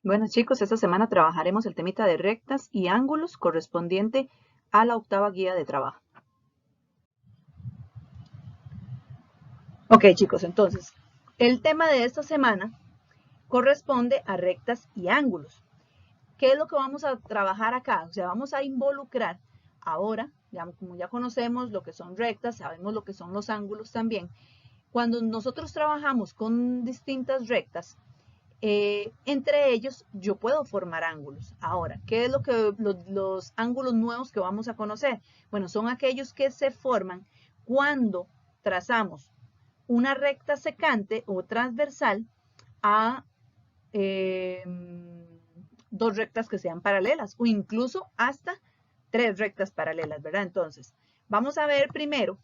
Bueno chicos, esta semana trabajaremos el temita de rectas y ángulos correspondiente a la octava guía de trabajo. Ok chicos, entonces, el tema de esta semana corresponde a rectas y ángulos. ¿Qué es lo que vamos a trabajar acá? O sea, vamos a involucrar ahora, digamos, como ya conocemos lo que son rectas, sabemos lo que son los ángulos también. Cuando nosotros trabajamos con distintas rectas, entre ellos yo puedo formar ángulos. Ahora, ¿qué es lo que los ángulos nuevos que vamos a conocer? Bueno, son aquellos que se forman cuando trazamos una recta secante o transversal a dos rectas que sean paralelas o incluso hasta tres rectas paralelas, ¿verdad? Entonces, vamos a ver primero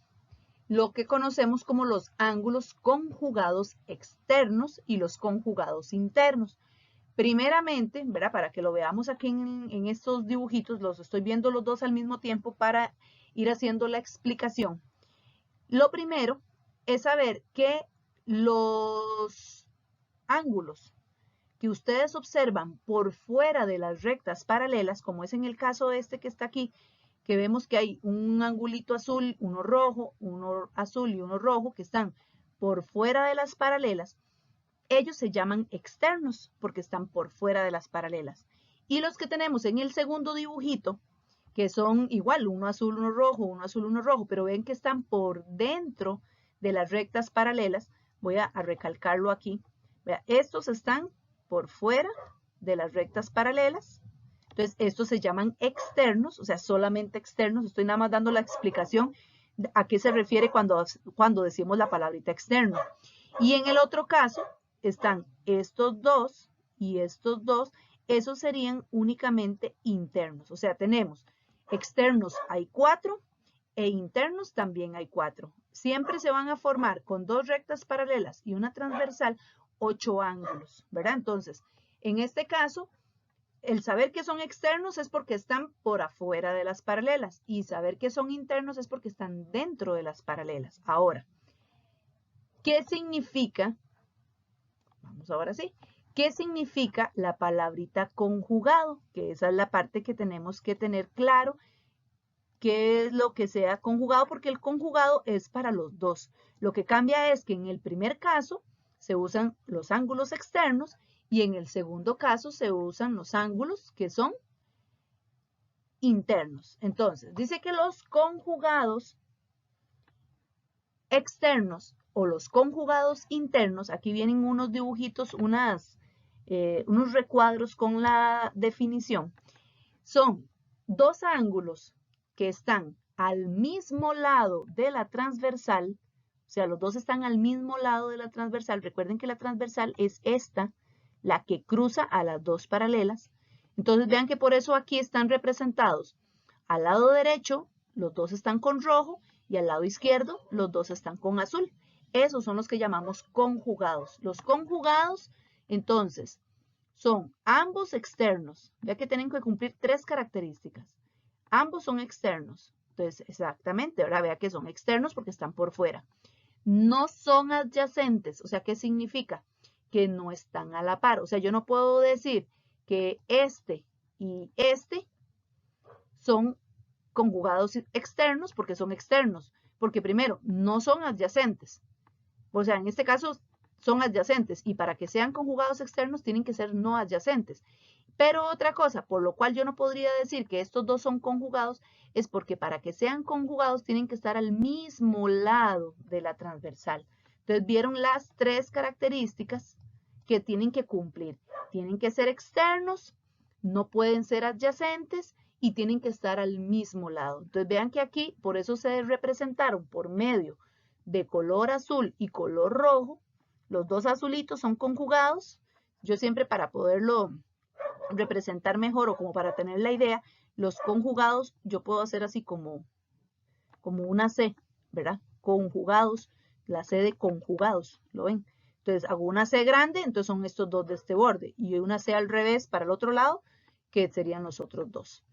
lo que conocemos como los ángulos conjugados externos y los conjugados internos. Primeramente, ¿verdad? Para que lo veamos aquí en estos dibujitos, los estoy viendo los dos al mismo tiempo para ir haciendo la explicación. Lo primero es saber que los ángulos que ustedes observan por fuera de las rectas paralelas, como es en el caso este que está aquí, que vemos que hay un angulito azul, uno rojo, uno azul y uno rojo que están por fuera de las paralelas, ellos se llaman externos porque están por fuera de las paralelas. Y los que tenemos en el segundo dibujito, que son igual, uno azul, uno rojo, uno azul, uno rojo, pero ven que están por dentro de las rectas paralelas, voy a recalcarlo aquí. Vea, estos están por fuera de las rectas paralelas. Entonces, estos se llaman externos, o sea, solamente externos. Estoy nada más dando la explicación a qué se refiere cuando decimos la palabrita externo. Y en el otro caso, están estos dos y estos dos. Esos serían únicamente internos. O sea, tenemos externos hay 4 e internos también hay 4. Siempre se van a formar con dos rectas paralelas y una transversal 8 ángulos, ¿verdad? Entonces, en este caso, el saber que son externos es porque están por afuera de las paralelas y saber que son internos es porque están dentro de las paralelas. Ahora, ¿qué significa? Vamos ahora sí. ¿Qué significa la palabrita conjugado? Que esa es la parte que tenemos que tener claro. ¿Qué es lo que sea conjugado? Porque el conjugado es para los dos. Lo que cambia es que en el primer caso se usan los ángulos externos y en el segundo caso se usan los ángulos que son internos. Entonces, dice que los conjugados externos o los conjugados internos, aquí vienen unos dibujitos, unos recuadros con la definición, son dos ángulos que están al mismo lado de la transversal, o sea, los dos están al mismo lado de la transversal. Recuerden que la transversal es esta, la que cruza a las dos paralelas. Entonces vean que por eso aquí están representados. Al lado derecho, los dos están con rojo y al lado izquierdo, los dos están con azul. Esos son los que llamamos conjugados. Los conjugados, entonces, son ambos externos, ya que tienen que cumplir tres características. Ambos son externos. Entonces, exactamente, ahora vea que son externos porque están por fuera. No son adyacentes, o sea, ¿qué significa? Que no están a la par. O sea, yo no puedo decir que este y este son conjugados externos porque son externos. Porque primero, no son adyacentes. O sea, en este caso son adyacentes y para que sean conjugados externos tienen que ser no adyacentes. Pero otra cosa, por lo cual yo no podría decir que estos dos son conjugados, es porque para que sean conjugados tienen que estar al mismo lado de la transversal. Entonces, vieron las tres características que tienen que cumplir. Tienen que ser externos, no pueden ser adyacentes y tienen que estar al mismo lado. Entonces, vean que aquí, por eso se representaron por medio de color azul y color rojo. Los dos azulitos son conjugados. Yo siempre para poderlo representar mejor o como para tener la idea, los conjugados yo puedo hacer así como una C, ¿verdad? Conjugados, la C de conjugados, ¿lo ven? Entonces hago una C grande, entonces son estos dos de este borde, y una C al revés para el otro lado, que serían los otros dos.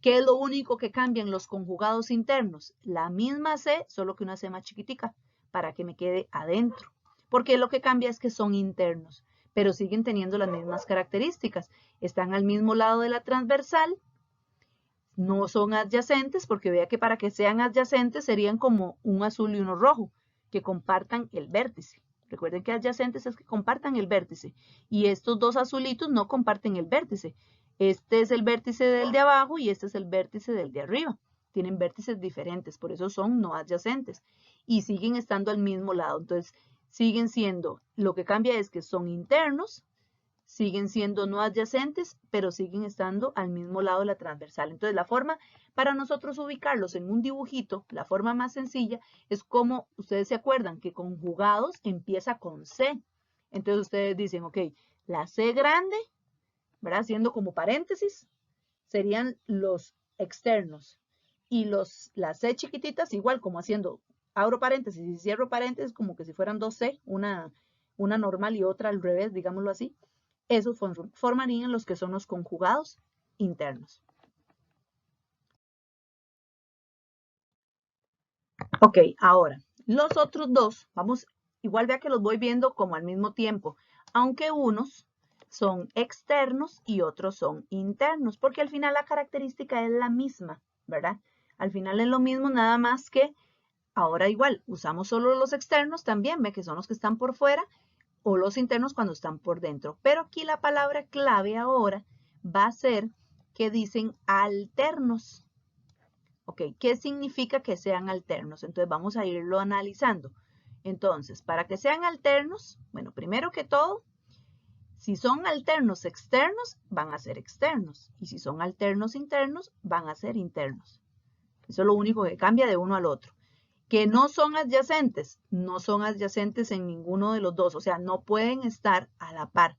¿Qué es lo único que cambian los conjugados internos? La misma C, solo que una C más chiquitica, para que me quede adentro. Porque lo que cambia es que son internos. pero siguen teniendo las mismas características. Están al mismo lado de la transversal, no son adyacentes, porque vea que para que sean adyacentes serían como un azul y uno rojo, que compartan el vértice. Recuerden que adyacentes es que compartan el vértice, y estos dos azulitos no comparten el vértice. Este es el vértice del de abajo y este es el vértice del de arriba. Tienen vértices diferentes, por eso son no adyacentes, y siguen estando al mismo lado. Entonces, siguen siendo, lo que cambia es que son internos, siguen siendo no adyacentes, pero siguen estando al mismo lado de la transversal. Entonces, la forma para nosotros ubicarlos en un dibujito, la forma más sencilla, es como ustedes se acuerdan que conjugados empieza con C. Entonces, ustedes dicen, ok, la C grande, ¿verdad? Haciendo como paréntesis, serían los externos. Y las C chiquititas, igual como haciendo, abro paréntesis y cierro paréntesis, como que si fueran dos C, una normal y otra al revés, digámoslo así. Esos formarían los que son los conjugados internos. Ok, ahora, los otros dos, vamos, igual vea que los voy viendo como al mismo tiempo, aunque unos son externos y otros son internos, porque al final la característica es la misma, ¿verdad? Al final es lo mismo, nada más que ahora igual, usamos solo los externos también, ve que son los que están por fuera, o los internos cuando están por dentro. Pero aquí la palabra clave ahora va a ser que dicen alternos. Ok, ¿qué significa que sean alternos? Entonces vamos a irlo analizando. Entonces, para que sean alternos, bueno, primero que todo, si son alternos externos, van a ser externos. Y si son alternos internos, van a ser internos. Eso es lo único que cambia de uno al otro. Que no son adyacentes, no son adyacentes en ninguno de los dos, o sea, no pueden estar a la par,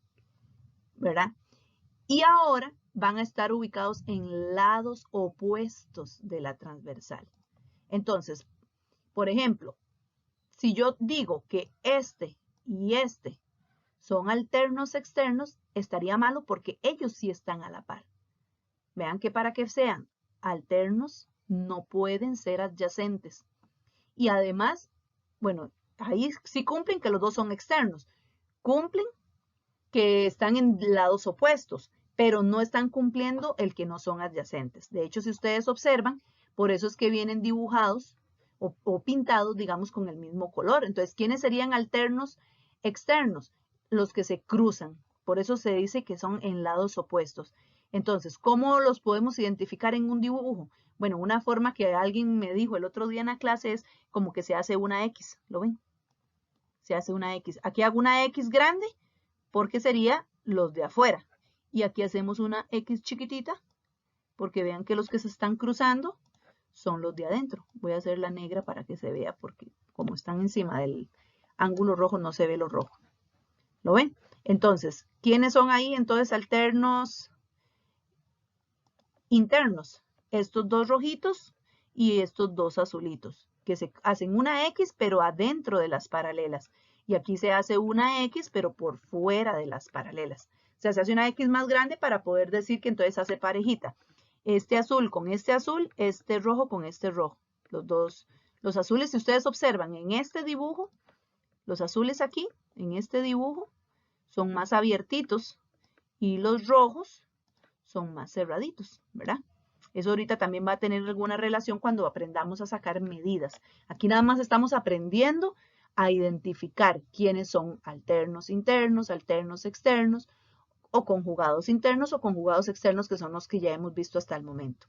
¿verdad? Y ahora van a estar ubicados en lados opuestos de la transversal. Entonces, por ejemplo, si yo digo que este y este son alternos externos, estaría malo porque ellos sí están a la par. Vean que para que sean alternos, no pueden ser adyacentes. Y además, bueno, ahí sí cumplen que los dos son externos. Cumplen que están en lados opuestos, pero no están cumpliendo el que no son adyacentes. De hecho, si ustedes observan, por eso es que vienen dibujados o pintados, digamos, con el mismo color. Entonces, ¿quiénes serían alternos externos? Los que se cruzan. Por eso se dice que son en lados opuestos. Entonces, ¿cómo los podemos identificar en un dibujo? Bueno, una forma que alguien me dijo el otro día en la clase es como que se hace una X, ¿lo ven? Se hace una X. Aquí hago una X grande porque sería los de afuera. Y aquí hacemos una X chiquitita porque vean que los que se están cruzando son los de adentro. Voy a hacer la negra para que se vea porque como están encima del ángulo rojo no se ve lo rojo. ¿Lo ven? Entonces, ¿quiénes son ahí? Entonces, alternos internos. Estos dos rojitos y estos dos azulitos, que se hacen una X, pero adentro de las paralelas. Y aquí se hace una X, pero por fuera de las paralelas. O sea, se hace una X más grande para poder decir que entonces hace parejita. Este azul con este azul, este rojo con este rojo. Los dos, los azules, si ustedes observan en este dibujo, los azules aquí, en este dibujo, son más abiertitos y los rojos son más cerraditos, ¿verdad? Eso ahorita también va a tener alguna relación cuando aprendamos a sacar medidas. Aquí nada más estamos aprendiendo a identificar quiénes son alternos internos, alternos externos, o conjugados internos o conjugados externos, que son los que ya hemos visto hasta el momento.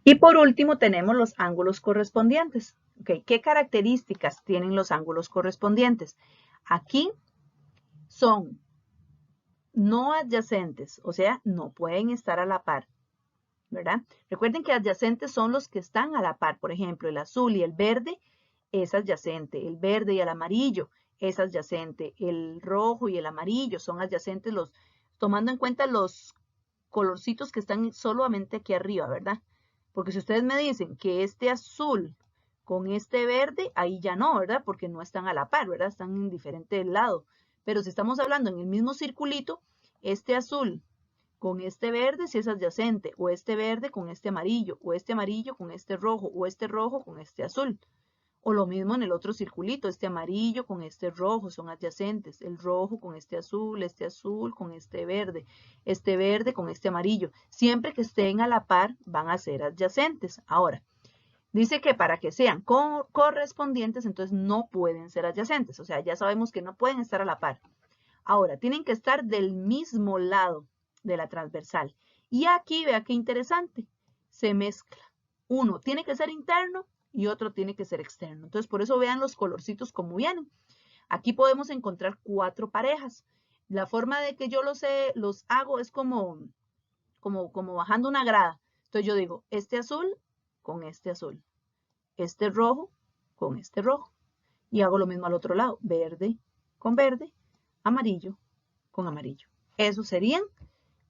Y por último tenemos los ángulos correspondientes. Okay, ¿qué características tienen los ángulos correspondientes? Aquí son no adyacentes, o sea, no pueden estar a la par, ¿verdad? Recuerden que adyacentes son los que están a la par. Por ejemplo, el azul y el verde es adyacente, el verde y el amarillo es adyacente, el rojo y el amarillo son adyacentes, tomando en cuenta los colorcitos que están solamente aquí arriba, ¿verdad? Porque si ustedes me dicen que este azul con este verde, ahí ya no, ¿verdad? Porque no están a la par, ¿verdad? Están en diferente lado. Pero si estamos hablando en el mismo circulito, este azul con este verde si es adyacente, o este verde con este amarillo, o este amarillo con este rojo, o este rojo con este azul. O lo mismo en el otro circulito, este amarillo con este rojo son adyacentes, el rojo con este azul con este verde con este amarillo. Siempre que estén a la par van a ser adyacentes. Ahora, dice que para que sean correspondientes, entonces no pueden ser adyacentes. O sea, ya sabemos que no pueden estar a la par. Ahora, tienen que estar del mismo lado de la transversal. Y aquí, vea qué interesante, se mezcla. Uno tiene que ser interno y otro tiene que ser externo. Entonces, por eso vean los colorcitos como vienen. Aquí podemos encontrar 4 parejas. La forma de que yo los hago es como bajando una grada. Entonces yo digo, este azul con este azul, este rojo con este rojo. Y hago lo mismo al otro lado, verde con verde, amarillo con amarillo. Esos serían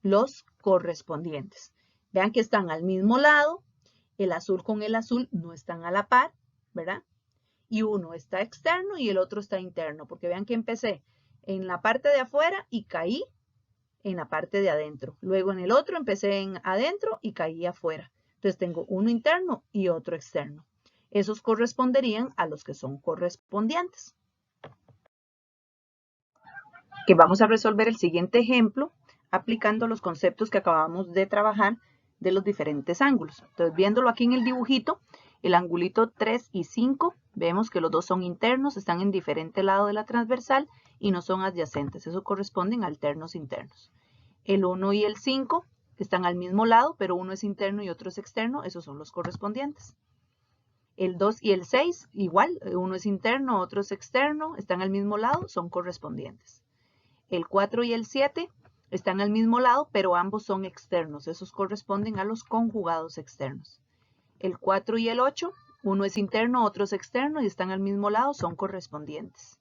los correspondientes. Vean que están al mismo lado, el azul con el azul no están a la par, ¿verdad? Y uno está externo y el otro está interno, porque vean que empecé en la parte de afuera y caí en la parte de adentro. Luego en el otro empecé en adentro y caí afuera. Entonces tengo uno interno y otro externo. Esos corresponderían a los que son correspondientes. Que vamos a resolver el siguiente ejemplo aplicando los conceptos que acabamos de trabajar de los diferentes ángulos. Entonces, viéndolo aquí en el dibujito, el angulito 3 y 5, vemos que los dos son internos, están en diferente lado de la transversal y no son adyacentes. Eso corresponden a alternos internos. El 1 y el 5 están al mismo lado, pero uno es interno y otro es externo. Esos son los correspondientes. El 2 y el 6, igual, uno es interno, otro es externo, están al mismo lado, son correspondientes. El 4 y el 7 están al mismo lado, pero ambos son externos. Esos corresponden a los conjugados externos. El 4 y el 8, uno es interno, otro es externo y están al mismo lado, son correspondientes.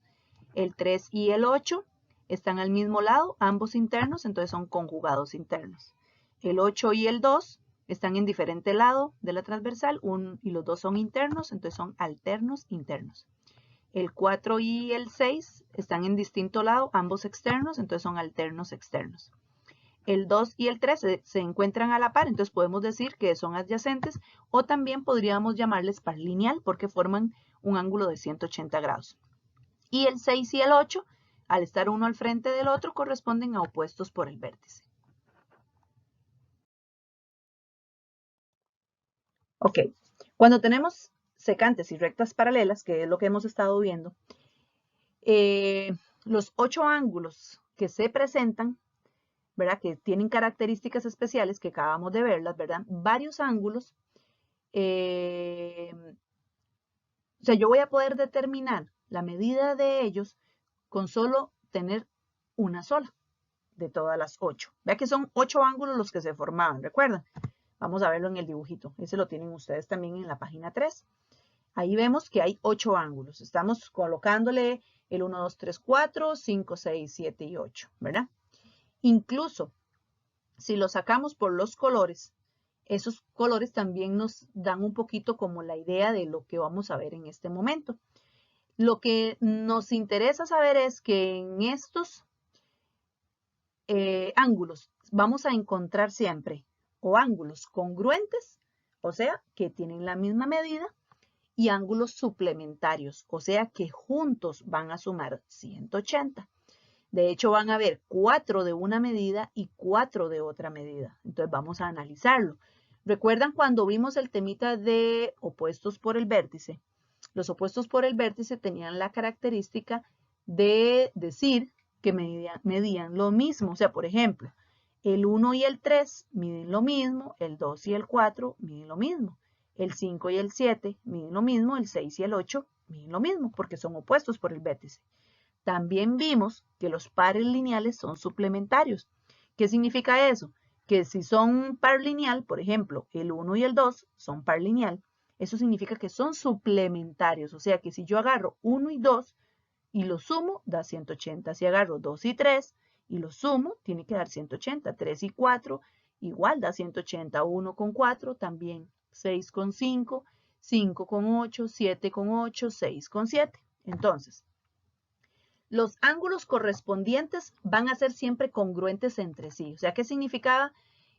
El 3 y el 8 están al mismo lado, ambos internos, entonces son conjugados internos. El 8 y el 2 están en diferente lado de la transversal y los dos son internos, entonces son alternos internos. El 4 y el 6 están en distinto lado, ambos externos, entonces son alternos externos. El 2 y el 3 se encuentran a la par, entonces podemos decir que son adyacentes o también podríamos llamarles par lineal porque forman un ángulo de 180 grados. Y el 6 y el 8, al estar uno al frente del otro, corresponden a opuestos por el vértice. Ok, cuando tenemos secantes y rectas paralelas, que es lo que hemos estado viendo, los 8 ángulos que se presentan, ¿verdad? Que tienen características especiales que acabamos de verlas, ¿verdad? Varios ángulos. O sea, yo voy a poder determinar la medida de ellos con solo tener una sola de todas las 8. Vea que son 8 ángulos los que se formaban, ¿recuerdan? Vamos a verlo en el dibujito. Ese lo tienen ustedes también en la página 3. Ahí vemos que hay 8 ángulos. Estamos colocándole el 1, 2, 3, 4, 5, 6, 7 y 8, ¿verdad? Incluso si lo sacamos por los colores, esos colores también nos dan un poquito como la idea de lo que vamos a ver en este momento. Lo que nos interesa saber es que en estos ángulos vamos a encontrar siempre o ángulos congruentes, o sea, que tienen la misma medida, y ángulos suplementarios, o sea, que juntos van a sumar 180. De hecho, van a haber 4 de una medida y 4 de otra medida. Entonces, vamos a analizarlo. ¿Recuerdan cuando vimos el temita de opuestos por el vértice? Los opuestos por el vértice tenían la característica de decir que medían lo mismo. O sea, por ejemplo, el 1 y el 3 miden lo mismo, el 2 y el 4 miden lo mismo, el 5 y el 7 miden lo mismo, el 6 y el 8 miden lo mismo, porque son opuestos por el vértice. También vimos que los pares lineales son suplementarios. ¿Qué significa eso? Que si son par lineal, por ejemplo, el 1 y el 2 son par lineal, eso significa que son suplementarios. O sea que si yo agarro 1 y 2 y los sumo, da 180. Si agarro 2 y 3 y los sumo, tiene que dar 180. 3 y 4 igual da 180. 1 con 4 también. 6 con 5, 5 con 8, 7 con 8, 6 con 7. Entonces, los ángulos correspondientes van a ser siempre congruentes entre sí. O sea, ¿qué significaba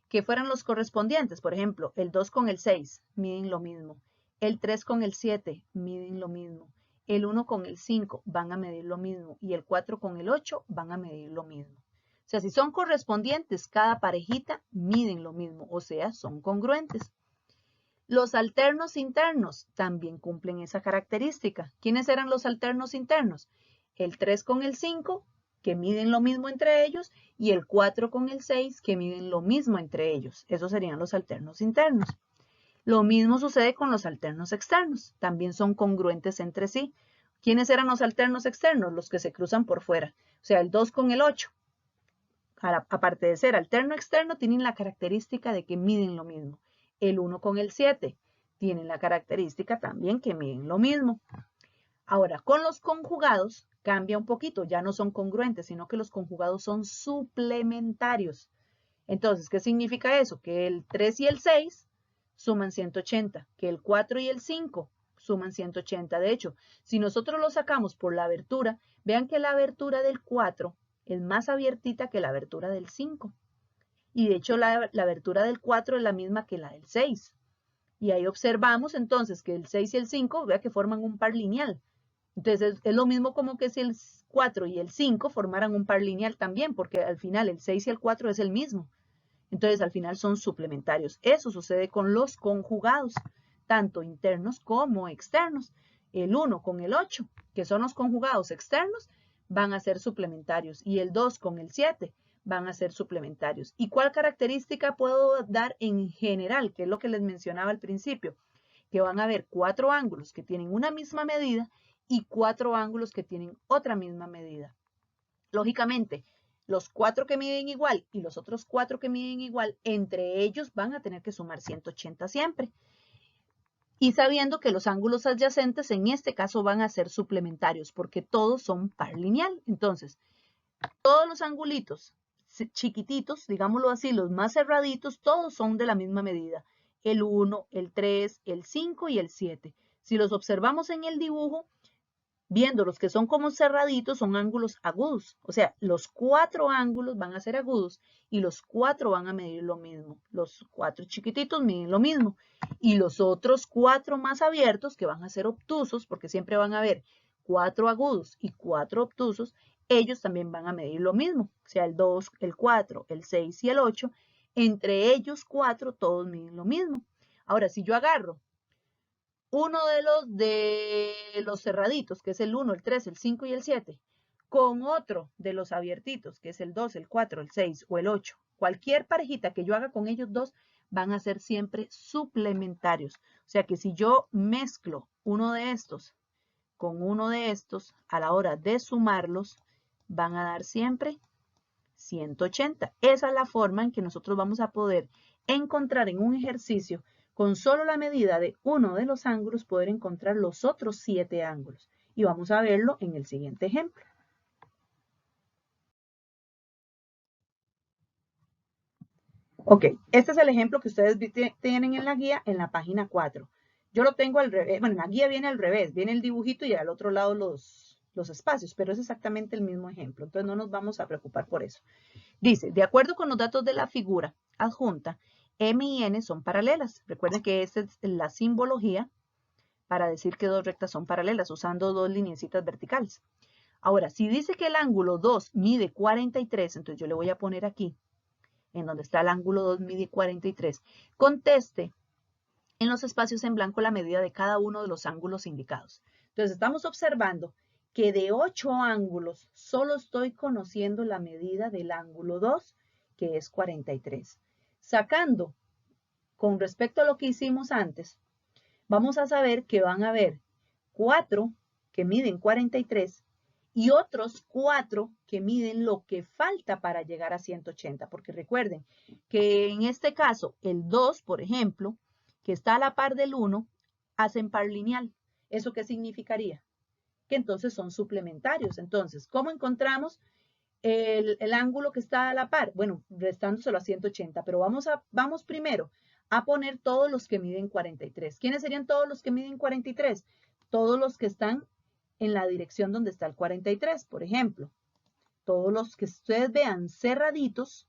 que fueran los correspondientes? Por ejemplo, el 2 con el 6 miden lo mismo. El 3 con el 7 miden lo mismo. El 1 con el 5 van a medir lo mismo. Y el 4 con el 8 van a medir lo mismo. O sea, si son correspondientes, cada parejita miden lo mismo. O sea, son congruentes. Los alternos internos también cumplen esa característica. ¿Quiénes eran los alternos internos? El 3 con el 5, que miden lo mismo entre ellos, y el 4 con el 6, que miden lo mismo entre ellos. Esos serían los alternos internos. Lo mismo sucede con los alternos externos. También son congruentes entre sí. ¿Quiénes eran los alternos externos? Los que se cruzan por fuera. O sea, el 2 con el 8. Aparte de ser alterno externo, tienen la característica de que miden lo mismo. El 1 con el 7 tienen la característica también que miden lo mismo. Ahora, con los conjugados cambia un poquito. Ya no son congruentes, sino que los conjugados son suplementarios. Entonces, ¿qué significa eso? Que el 3 y el 6 suman 180, que el 4 y el 5 suman 180. De hecho, si nosotros lo sacamos por la abertura, vean que la abertura del 4 es más abiertita que la abertura del 5. Y de hecho, la abertura del 4 es la misma que la del 6. Y ahí observamos entonces que el 6 y el 5, vea que forman un par lineal. Entonces, es lo mismo como que si el 4 y el 5 formaran un par lineal también, porque al final el 6 y el 4 es el mismo. Entonces, al final son suplementarios. Eso sucede con los conjugados, tanto internos como externos. El 1 con el 8, que son los conjugados externos, van a ser suplementarios. Y el 2 con el 7 van a ser suplementarios. ¿Y cuál característica puedo dar en general? Que es lo que les mencionaba al principio. Que van a haber 4 ángulos que tienen una misma medida y 4 ángulos que tienen otra misma medida. Lógicamente, los 4 que miden igual y los otros 4 que miden igual, entre ellos van a tener que sumar 180 siempre. Y sabiendo que los ángulos adyacentes en este caso van a ser suplementarios porque todos son par lineal. Entonces, todos los angulitos chiquititos, digámoslo así, los más cerraditos, todos son de la misma medida. El 1, el 3, el 5 y el 7. Si los observamos en el dibujo, viendo los que son como cerraditos, son ángulos agudos. O sea, los 4 ángulos van a ser agudos y los 4 van a medir lo mismo. Los 4 chiquititos miden lo mismo. Y los otros 4 más abiertos, que van a ser obtusos, porque siempre van a haber 4 agudos y 4 obtusos, ellos también van a medir lo mismo. O sea, el 2, el 4, el 6 y el 8, entre ellos 4 todos miden lo mismo. Ahora, si yo agarro uno de los cerraditos, que es el 1, el 3, el 5 y el 7, con otro de los abiertitos, que es el 2, el 4, el 6 o el 8, cualquier parejita que yo haga con ellos dos van a ser siempre suplementarios. O sea que si yo mezclo uno de estos con uno de estos, a la hora de sumarlos, van a dar siempre 180. Esa es la forma en que nosotros vamos a poder encontrar en un ejercicio con solo la medida de uno de los ángulos, poder encontrar los otros 7 ángulos. Y vamos a verlo en el siguiente ejemplo. Ok, este es el ejemplo que ustedes tienen en la guía en la página 4. Yo lo tengo al revés, bueno, en la guía viene al revés, viene el dibujito y al otro lado los espacios, pero es exactamente el mismo ejemplo, entonces no nos vamos a preocupar por eso. Dice, de acuerdo con los datos de la figura adjunta, M y N son paralelas. Recuerden que esta es la simbología para decir que dos rectas son paralelas, usando dos lineecitas verticales. Ahora, si dice que el ángulo 2 mide 43, entonces yo le voy a poner aquí, en donde está el ángulo 2 mide 43. Conteste en los espacios en blanco la medida de cada uno de los ángulos indicados. Entonces, estamos observando que de 8 ángulos solo estoy conociendo la medida del ángulo 2, que es 43. Sacando con respecto a lo que hicimos antes, vamos a saber que van a haber 4 que miden 43 y otros 4 que miden lo que falta para llegar a 180. Porque recuerden que en este caso el 2, por ejemplo, que está a la par del 1, hacen par lineal. ¿Eso qué significaría? Que entonces son suplementarios. Entonces, ¿cómo encontramos el ángulo que está a la par? Bueno, restándoselo a 180, pero vamos primero a poner todos los que miden 43. ¿Quiénes serían todos los que miden 43? Todos los que están en la dirección donde está el 43, por ejemplo. Todos los que ustedes vean cerraditos,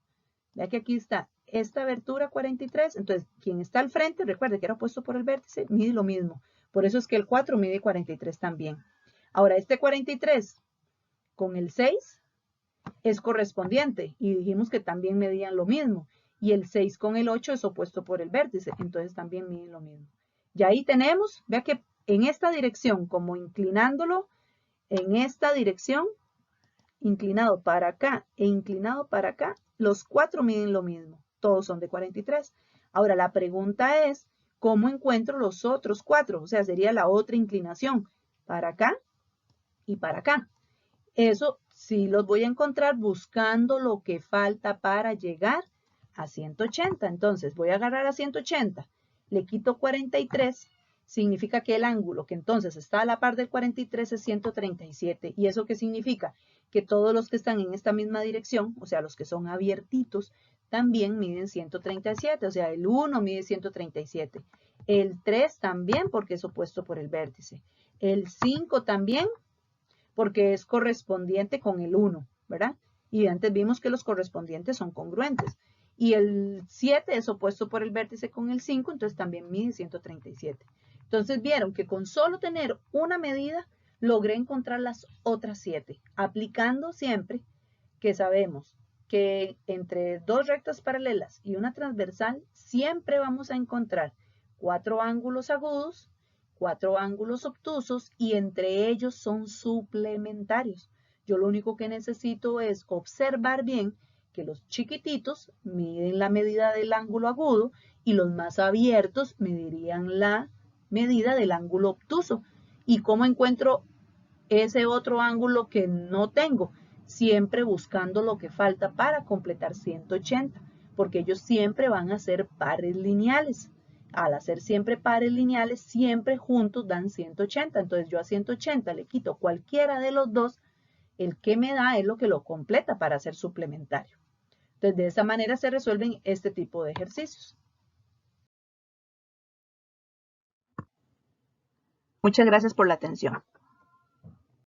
vea que aquí está esta abertura 43. Entonces, quien está al frente, recuerde que era opuesto por el vértice, mide lo mismo. Por eso es que el 4 mide 43 también. Ahora, este 43 con el 6 es correspondiente y dijimos que también medían lo mismo. Y el 6 con el 8 es opuesto por el vértice, entonces también miden lo mismo. Y ahí tenemos, vea que en esta dirección, como inclinándolo, en esta dirección, inclinado para acá e inclinado para acá, los 4 miden lo mismo. Todos son de 43. Ahora, la pregunta es, ¿cómo encuentro los otros 4? O sea, sería la otra inclinación, para acá y para acá. Eso sí los voy a encontrar buscando lo que falta para llegar a 180. Entonces, voy a agarrar a 180, le quito 43, significa que el ángulo que entonces está a la par del 43 es 137. ¿Y eso qué significa? Que todos los que están en esta misma dirección, o sea, los que son abiertitos, también miden 137. O sea, el 1 mide 137. El 3 también porque es opuesto por el vértice. El 5 también porque es correspondiente con el 1, ¿verdad? Y antes vimos que los correspondientes son congruentes. Y el 7 es opuesto por el vértice con el 5, entonces también mide 137. Entonces vieron que con solo tener una medida, logré encontrar las otras 7, aplicando siempre que sabemos que entre dos rectas paralelas y una transversal, siempre vamos a encontrar 4 ángulos agudos, 4 ángulos obtusos y entre ellos son suplementarios. Yo lo único que necesito es observar bien que los chiquititos miden la medida del ángulo agudo y los más abiertos medirían la medida del ángulo obtuso. ¿Y cómo encuentro ese otro ángulo que no tengo? Siempre buscando lo que falta para completar 180, porque ellos siempre van a ser pares lineales. Al hacer siempre pares lineales, siempre juntos dan 180. Entonces yo a 180 le quito cualquiera de los dos, el que me da es lo que lo completa para ser suplementario. Entonces de esa manera se resuelven este tipo de ejercicios. Muchas gracias por la atención.